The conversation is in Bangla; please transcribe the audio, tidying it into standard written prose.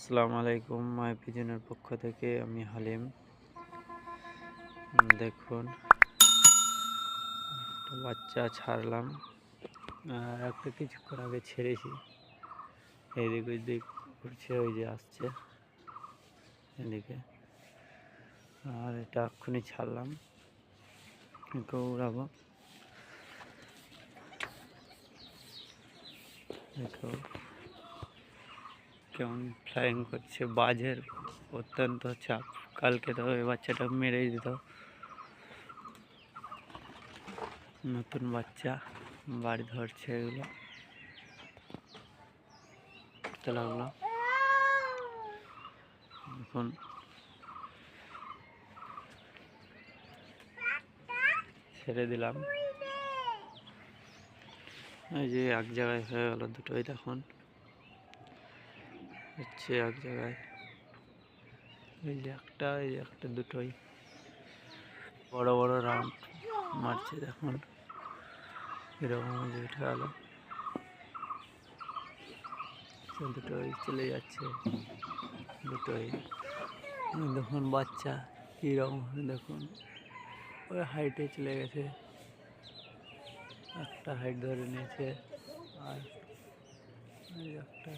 আসসালামু আলাইকুম। মাই পিজনের পক্ষ থেকে আমি হালিম। দেখুন, একটা বাচ্চা ছাড়লাম আর একটা কিছুক্ষণ আগে ছেড়েছি। এদিক ওইদিক করছে, ওই যে আসছে এদিকে। আর এটা এক্ষুনি ছাড়লাম, একে উড়াবো। দেখো কেমন ফ্লাইং করছে, বাজের অত্যন্ত চাপ। কালকে তো ওই বাচ্চাটা মেরেই দিত। নতুন বাচ্চা বাড়ি ধরছে, এগুলো করতে লাগলো। এখন ছেড়ে দিলাম। এই যে এক জায়গায় হয়ে গেল দুটোই, দেখুন হচ্ছে এক জায়গায়। এই যে একটা, এই যে একটা, দুটোই বড় বড় রাউন্ড মারছে। দেখুন এরকম যে উঠে গেল, দুটোই চলে যাচ্ছে, দুটোই। দেখুন বাচ্চা কীরকম, দেখুন ওই হাইটে চলে গেছে, একটা হাইট ধরে নিয়েছে। আর একটা